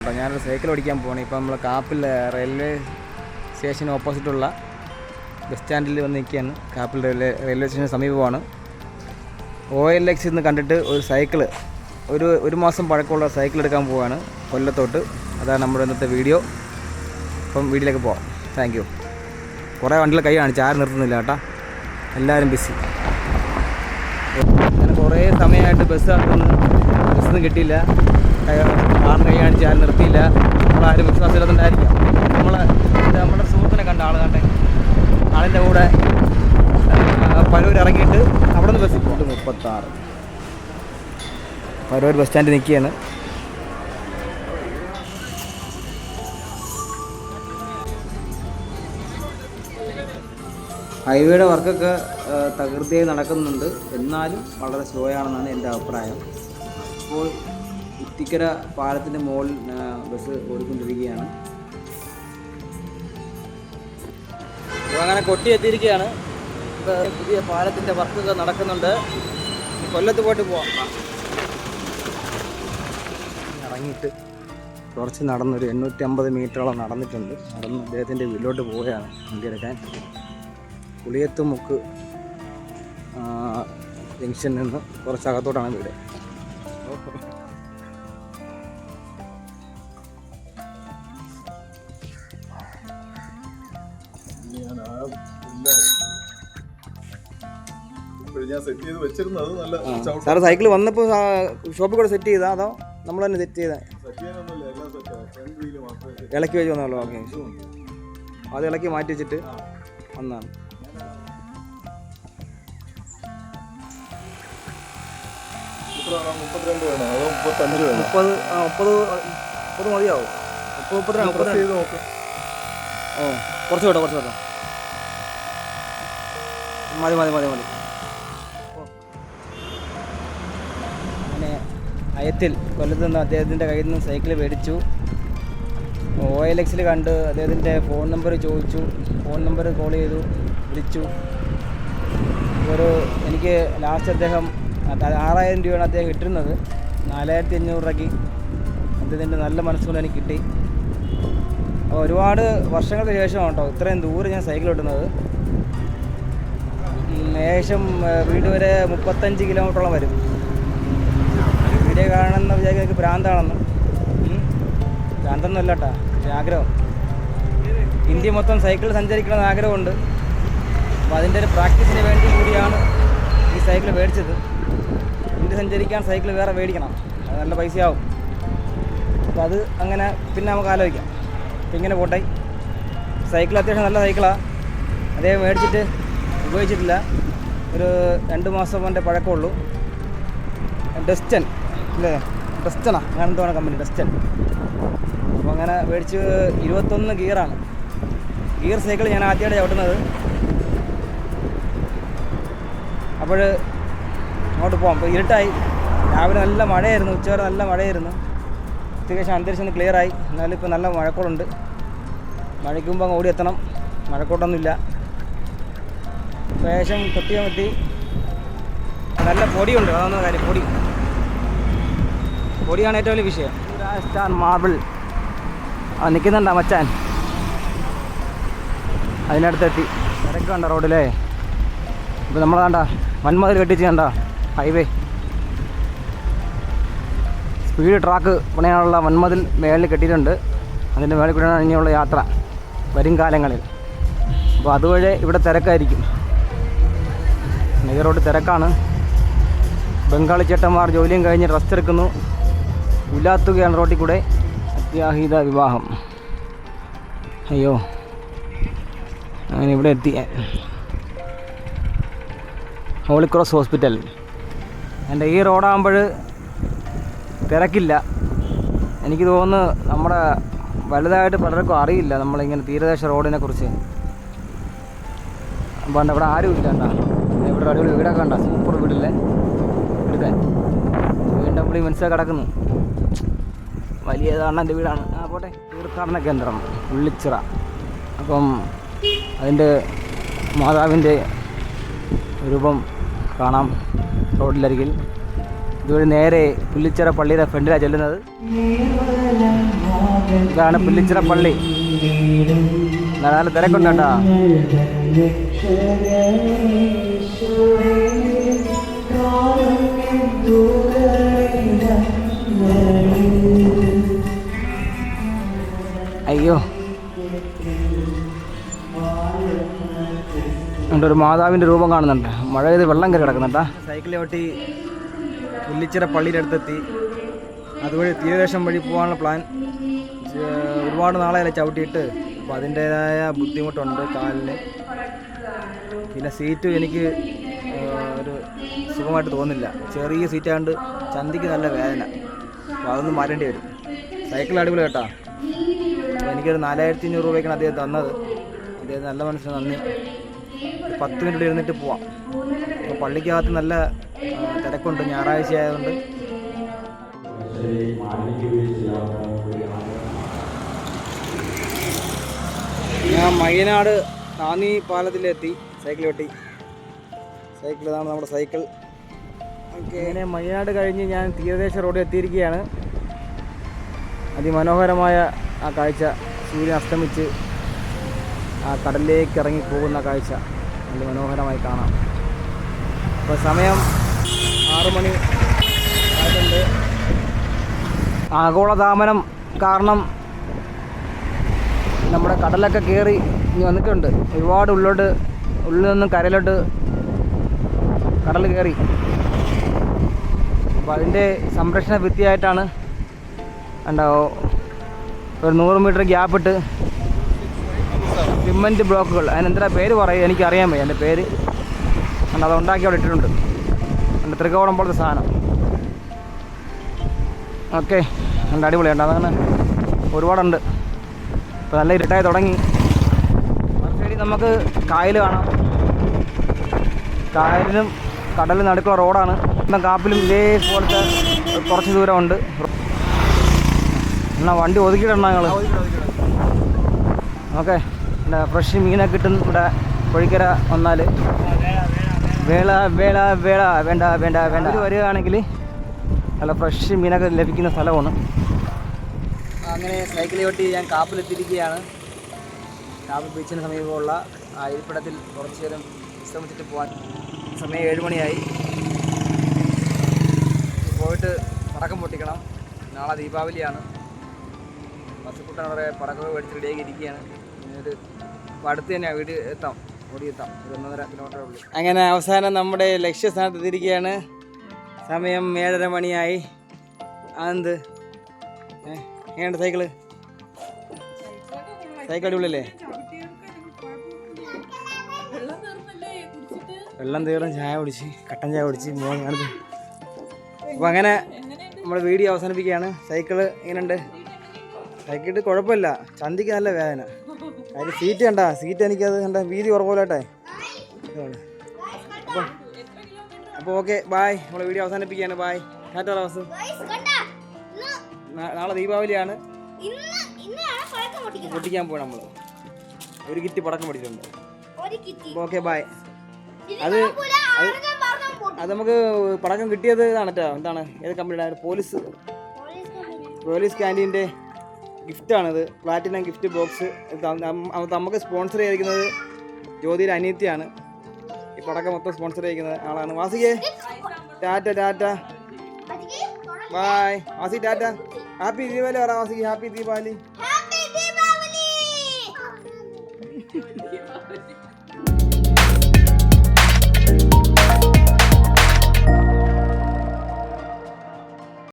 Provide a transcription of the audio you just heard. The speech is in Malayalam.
അപ്പോൾ ഞാനൊരു സൈക്കിൾ ഓടിക്കാൻ പോകണം. ഇപ്പോൾ നമ്മൾ കാപ്പിൽ റെയിൽവേ സ്റ്റേഷന് ഓപ്പോസിറ്റുള്ള ബസ് സ്റ്റാൻഡിൽ വന്ന് നിൽക്കുകയാണ്. കാപ്പിൽ റെയിൽവേ സ്റ്റേഷന് സമീപമാണ്. OLX എന്ന് കണ്ടിട്ട് ഒരു സൈക്കിള് ഒരു മാസം പഴക്കമുള്ള സൈക്കിൾ എടുക്കാൻ പോവുകയാണ് കൊല്ലത്തോട്ട്. അതാണ് നമ്മുടെ ഇന്നത്തെ വീഡിയോ. അപ്പം വീഡിയോയിലേക്ക് പോകാം. Thank you. കുറേ വണ്ടികൾ കൈ കാണിച്ച് ആരും നിർത്തുന്നില്ല കേട്ടോ, എല്ലാവരും ബിസി. അങ്ങനെ കുറേ സമയമായിട്ട് ബസ്സൊന്നും കിട്ടിയില്ല. കാറിന് കൈ കാണിച്ച് ആരും നിർത്തിയില്ല. നമ്മളാരും വിശ്വാസമില്ലാത്തതുകൊണ്ടായിരിക്കാം. നമ്മുടെ സുഹൃത്തിനെ കണ്ട ആൾ കണ്ടേ, ആളിൻ്റെ കൂടെ പരൂർ ഇറങ്ങിയിട്ട് അവിടെ നിന്ന് ബസ്സിൽ പോകും. 36 പരൂർ ബസ് സ്റ്റാൻഡിൽ നിൽക്കുകയാണ്. ഹൈവേയുടെ വർക്കൊക്കെ തകൃതിയായി നടക്കുന്നുണ്ട്, എന്നാലും വളരെ സ്ലോ ആണെന്നാണ് എൻ്റെ അഭിപ്രായം. ഇപ്പോൾ ഇത്തിക്കര പാലത്തിൻ്റെ മുകളിൽ ബസ് ഓടിക്കൊണ്ടിരിക്കുകയാണ്. ഇപ്പോൾ അങ്ങനെ കൊട്ടി എത്തിയിരിക്കുകയാണ്. പുതിയ പാലത്തിൻ്റെ വർക്കൊക്കെ നടക്കുന്നുണ്ട്. കൊല്ലത്ത് പോയിട്ട് പോവാം. ഇറങ്ങിയിട്ട് കുറച്ച് നടന്നൊരു 850 മീറ്ററോളം നടന്നിട്ടുണ്ട്. നടന്ന് അദ്ദേഹത്തിൻ്റെ വീട്ടിലോട്ട് പോവുകയാണ് വണ്ടി എടുക്കാൻ. പുളിയത്തുമുക്ക് ജംഗ്ഷനിൽ നിന്ന് കുറച്ചകത്തോട്ടാണ് വീട്. സാറ് സൈക്കിൾ വന്നപ്പോൾ ഷോപ്പിൽ കൂടെ സെറ്റ് ചെയ്താ അതോ നമ്മൾ തന്നെ സെറ്റ് ചെയ്താ? ഇളക്കി വെച്ച് വന്നല്ലോ. ഓക്കെ, അത് ഇളക്കി മാറ്റി വെച്ചിട്ട് വന്നാണ്. മുപ്പത് മതിയാവും. 32 ഓ കുറച്ച് കേട്ടോ, കുറച്ച് കേട്ടോ. മതി. അങ്ങനെ അയത്തിൽ കൊല്ലത്ത് നിന്ന് അദ്ദേഹത്തിൻ്റെ കയ്യിൽ നിന്ന് സൈക്കിൾ മേടിച്ചു. OLX കണ്ട് അദ്ദേഹത്തിൻ്റെ ഫോൺ നമ്പർ ചോദിച്ചു. ഫോൺ നമ്പർ കോൾ ചെയ്തു, വിളിച്ചു. എനിക്ക് ലാസ്റ്റ് അദ്ദേഹം 6000 രൂപയാണ് അദ്ദേഹം ഇട്ടിരുന്നത്. 4500 രൂപയ്ക്ക് അദ്ദേഹത്തിൻ്റെ നല്ല മനസ്സുകൊണ്ട് എനിക്ക് കിട്ടി. അപ്പോൾ ഒരുപാട് വർഷങ്ങൾക്ക് ശേഷമാണ് കേട്ടോ ഇത്രയും ദൂരം ഞാൻ സൈക്കിൾ ഓട്ടുന്നത്. ഏകദേശം വീട് വരെ 35 കിലോമീറ്ററോളം വരും. വീഡിയോ കാണുന്ന വിചാരിക്കും എനിക്ക് ഭ്രാന്താണെന്ന്. ഭ്രാന്തൊന്നുമല്ല കേട്ടോ, ആഗ്രഹം. ഇന്ത്യ മൊത്തം സൈക്കിൾ സഞ്ചരിക്കണമെന്ന് ആഗ്രഹമുണ്ട്. അപ്പോൾ അതിൻ്റെ ഒരു പ്രാക്ടീസിന് വേണ്ടി കൂടിയാണ് ഈ സൈക്കിൾ മേടിച്ചത്. ഇന്ത്യ സഞ്ചരിക്കാൻ സൈക്കിൾ വേറെ മേടിക്കണം, അത് നല്ല പൈസയാവും. അപ്പോൾ അത് അങ്ങനെ പിന്നെ നമുക്ക് ആലോചിക്കാം. അപ്പോൾ ഇങ്ങനെ പോട്ടെ. സൈക്കിൾ അത്യാവശ്യം നല്ല സൈക്കിളാണ്. അതേ മേടിച്ചിട്ട് ഉപയോഗിച്ചിട്ടില്ല. ഒരു 2 മാസം കൊണ്ട് പഴക്കമുള്ളൂ. ഡസ്റ്റൻ അല്ലേ, ഡസ്റ്റനാ ഞാൻ എന്താണ് കമ്പനി, ഡസ്റ്റൻ. അപ്പോൾ അങ്ങനെ മേടിച്ച് 21 ഗിയറാണ്. ഗിയർ സൈക്കിൾ ഞാൻ ആദ്യമായിട്ട് ചവിട്ടുന്നത്. അപ്പോൾ അങ്ങോട്ട് പോകാം. അപ്പോൾ ഇരുട്ടായി. രാവിലെ നല്ല മഴയായിരുന്നു, ഉച്ചവരെ നല്ല മഴയായിരുന്നു. അത്യാവശ്യം അന്തരീക്ഷം ഒന്ന് ക്ലിയറായി. എന്നാലും ഇപ്പോൾ നല്ല മഴക്കോളുണ്ട്. മഴയ്ക്ക് മുമ്പ് അങ്ങ് ഓടിയെത്തണം. മഴക്കോട്ടൊന്നുമില്ല. ശേഷം കൊത്തിയാൽ നല്ല പൊടിയുണ്ട്, അതൊന്നും കാര്യം. പൊടിയാണ് ഏറ്റവും വലിയ വിഷയം. സ്റ്റാർ മാർബിൾ നിൽക്കുന്നുണ്ടോ മച്ചാൻ? അതിനടുത്തെത്തി. തിരക്കുണ്ടോ റോഡിലേ? ഇപ്പോൾ നമ്മൾ കണ്ട വൻമതിൽ കെട്ടിച്ച് കണ്ട ഹൈവേ സ്പീഡ് ട്രാക്ക് പണിയാനുള്ള വൻമതിൽ മേളിൽ കെട്ടിയിട്ടുണ്ട്. അതിൻ്റെ മേളിൽ കൂടെയാണ് ഇനിയുള്ള യാത്ര വരും കാലങ്ങളിൽ. അപ്പോൾ അതുവഴി ഇവിടെ തിരക്കായിരിക്കും. ഈ റോഡ് തിരക്കാണ്. ബംഗാളി ചേട്ടന്മാർ ജോലിയും കഴിഞ്ഞ് റെസ്റ്റ് എടുക്കുന്നു. ഉലാത്തുകയാണ് റോഡിൽ കൂടെ. അത്യാഹിത വിവാഹം. അയ്യോ, അങ്ങനെ ഇവിടെ എത്തി. Holy Cross Hospital. എൻ്റെ ഈ റോഡാകുമ്പോൾ തിരക്കില്ല. എനിക്ക് തോന്നുന്നു നമ്മുടെ വലുതായിട്ട് പലർക്കും അറിയില്ല നമ്മളിങ്ങനെ തീരദേശ റോഡിനെ കുറിച്ച്. അപ്പോൾ ഇവിടെ ആരും ഇല്ല. എന്താ ഇവിടെ അടിപൊളി വീടൊക്കെ കണ്ട, സൂപ്പർ വീടില്ലേ എടുക്കാൻ. വീടിൻ്റെ പുള്ളി മനസ്സിലാക്കി കിടക്കുന്നു. വലിയതാണ് എൻ്റെ വീടാണ്. പോട്ടെ. തീർത്ഥാടന കേന്ദ്രം ഉള്ളിച്ചിറ. അപ്പം അതിൻ്റെ മാതാവിൻ്റെ രൂപം കാണാം റോഡിലരികിൽ. ഇതുവഴി നേരെ പുല്ലിച്ചിറ പള്ളിയുടെ ഫ്രണ്ടിലാണ് ചെല്ലുന്നത്. ഇതാണ് പുല്ലിച്ചിറ പള്ളി. നല്ല തിരക്കുണ്ട് കേട്ടോ. അയ്യോ, ഒരു മാതാവിൻ്റെ രൂപം കാണുന്നുണ്ട്. മഴ പെയ്ത് വെള്ളം കയറി കിടക്കുന്നുണ്ടാ. സൈക്കിളിൽ ഓട്ടി പുല്ലിച്ചിറ പള്ളിയുടെ അടുത്തെത്തി. അതുവഴി തീരദേശം വഴി പോകാനുള്ള പ്ലാൻ. ഒരുപാട് നാളെയല്ലേ ചവിട്ടിയിട്ട്, അപ്പോൾ അതിൻ്റേതായ ബുദ്ധിമുട്ടുണ്ട് കാലിന്. പിന്നെ സീറ്റും എനിക്ക് ഒരു സുഖമായിട്ട് തോന്നുന്നില്ല. ചെറിയ സീറ്റായതുകൊണ്ട് ചന്തിക്ക് നല്ല വേദന. അപ്പോൾ അതൊന്നും മാറ്റേണ്ടി വരും. സൈക്കിൾ അടിപൊളി കേട്ടോ. എനിക്കൊരു 4500 രൂപയ്ക്കാണ് അദ്ദേഹം തന്നത്. അദ്ദേഹം നല്ല മനസ്സിന് നന്ദി. 10 മിനിറ്റ് ഇരുന്നിട്ട് പോവാം. അപ്പോൾ പള്ളിക്കകത്ത് നല്ല തിരക്കുണ്ട്, ഞായറാഴ്ച ആയതുകൊണ്ട്. ഞാൻ മയ്യനാട് താന്നി പാലത്തിലെത്തി സൈക്കിൾ ഓട്ടി. ഇതാണ് നമ്മുടെ സൈക്കിൾ. ഓക്കെ, ഇങ്ങനെ മയ്യനാട് കഴിഞ്ഞ് ഞാൻ തീരദേശ റോഡിൽ എത്തിയിരിക്കുകയാണ്. അതിമനോഹരമായ ആ കാഴ്ച, സൂര്യൻ അസ്തമിച്ച് ആ കടലിലേക്ക് ഇറങ്ങി പോകുന്ന കാഴ്ച നല്ല മനോഹരമായി കാണാം. ഇപ്പോൾ സമയം 6 മണി ആയിട്ടുണ്ട്. ആഗോളതാപനം കാരണം നമ്മുടെ കടലൊക്കെ കയറി ഇനി വന്നിട്ടുണ്ട്. ഒരുപാട് ഉള്ളിൽ നിന്നും കരയിലോട്ട് കടൽ കയറി. അപ്പോൾ അതിൻ്റെ സംരക്ഷണ ഭിത്തിയായിട്ടാണ് ഉണ്ടാവോ ഒരു 100 മീറ്റർ ഗ്യാപ്പിട്ട് സിമൻറ്റ് ബ്ലോക്കുകൾ, അതിനെന്താ പേര് പറയും എനിക്കറിയാൻ വയ്യ എൻ്റെ പേര്. അത് ഉണ്ടാക്കി അവിടെ ഇട്ടിട്ടുണ്ട്. എൻ്റെ ത്രികോണം പോലത്തെ സാധനം. ഓക്കെ, നല്ല അടിപൊളിയുണ്ട്. അതങ്ങനെ ഒരുപാടുണ്ട്. ഇപ്പോൾ നല്ല ഇരുട്ടായി തുടങ്ങി. മറുസൈഡിൽ നമുക്ക് കായൽ കാണാം. കായലിനും കടലിനും നടുക്കുള്ള റോഡാണ്. കാപ്പിലും ഇതേപോലത്തെ കുറച്ച് ദൂരമുണ്ട്. എന്നാൽ വണ്ടി ഒതുക്കിയിടണം ഞങ്ങൾ. ഓക്കെ, ഫ്രഷ് മീനൊക്കെ കിട്ടും ഇവിടെ കോഴിക്കര വന്നാൽ. വേള വേള വേള വേണ്ട വേണ്ട വേണ്ട വരികയാണെങ്കിൽ നല്ല ഫ്രഷ് മീനൊക്കെ ലഭിക്കുന്ന സ്ഥലമാണ്. അങ്ങനെ സൈക്കിൾ ഓട്ടി ഞാൻ കാപ്പിലെത്തിയിരിക്കുകയാണ്. കാപ്പിൽ ബീച്ചിന് സമീപമുള്ള ആ ഇരിപ്പിടത്തിൽ കുറച്ച് നേരം വിശ്രമിച്ചിട്ട് പോകാൻ. സമയം 7 മണിയായി. പോയിട്ട് പടക്കം പൊട്ടിക്കണം. നാളെ ദീപാവലിയാണ്. പച്ചക്കുട്ടനോടെ പടക്കം മേടിച്ച് റെഡിയാക്കി ഇരിക്കുകയാണ്. പിന്നീട് അടുത്ത് തന്നെ വീട് എത്താം, ഓടിയെത്താം. ഒരു 1.5 കിലോമീറ്റർ ഉള്ളൂ. അങ്ങനെ അവസാനം നമ്മുടെ ലക്ഷ്യസ്ഥാനത്ത് എത്തിയിരിക്കുകയാണ്. സമയം 7:30 മണിയായി. അതെന്ത് എങ്ങനെയുണ്ട് സൈക്കിള്? സൈക്കിൾ അടിപൊളിയല്ലേ? വെള്ളം തീർന്ന് ചായ കുടിച്ച്, കട്ടൻ ചായ കുടിച്ച് മോനെ കാണിച്ചു. അപ്പോൾ അങ്ങനെ നമ്മൾ വീഡിയോ അവസാനിപ്പിക്കുകയാണ്. സൈക്കിള് എങ്ങനെയുണ്ട്? സൈക്കിട്ട് കുഴപ്പമില്ല, ചന്തിക്ക് നല്ല വേദന. കാര്യം സീറ്റ് കണ്ട, സീറ്റ് എനിക്കത് കണ്ട വീതി കുറവുള്ളട്ടെ. അപ്പോൾ ഓക്കെ, ബായ്. നമ്മൾ വീഡിയോ അവസാനിപ്പിക്കുകയാണ്. ബായ്, ടാറ്റാ വാസു. നാളെ ദീപാവലിയാണ്. പൊട്ടിക്കാൻ പോയി നമ്മൾ. ഒരു കിറ്റ് പടക്കം പൊട്ടിച്ചിട്ടുണ്ട്. Okay, bye. അത് നമുക്ക് പടക്കം കിട്ടിയത് ഇതാണ് കേട്ടോ. എന്താണ്, ഏത് കമ്പനിയുടെ? പോലീസ് ക്യാൻറ്റീൻ്റെ ഗിഫ്റ്റാണിത്. Platinum gift box. നമുക്ക് സ്പോൺസർ ചെയ്തിരിക്കുന്നത് ജ്യോതിയുടെ അനിയത്തിയാണ്. ഈ പടക്കം മൊത്തം സ്പോൺസർ ചെയ്തിരിക്കുന്നത് ആളാണ്. വാസികേ tata tata bye. Vasi tata. Happy Deepavali പറ വാസിക്ക്. ഹാപ്പി ദീപാവലി.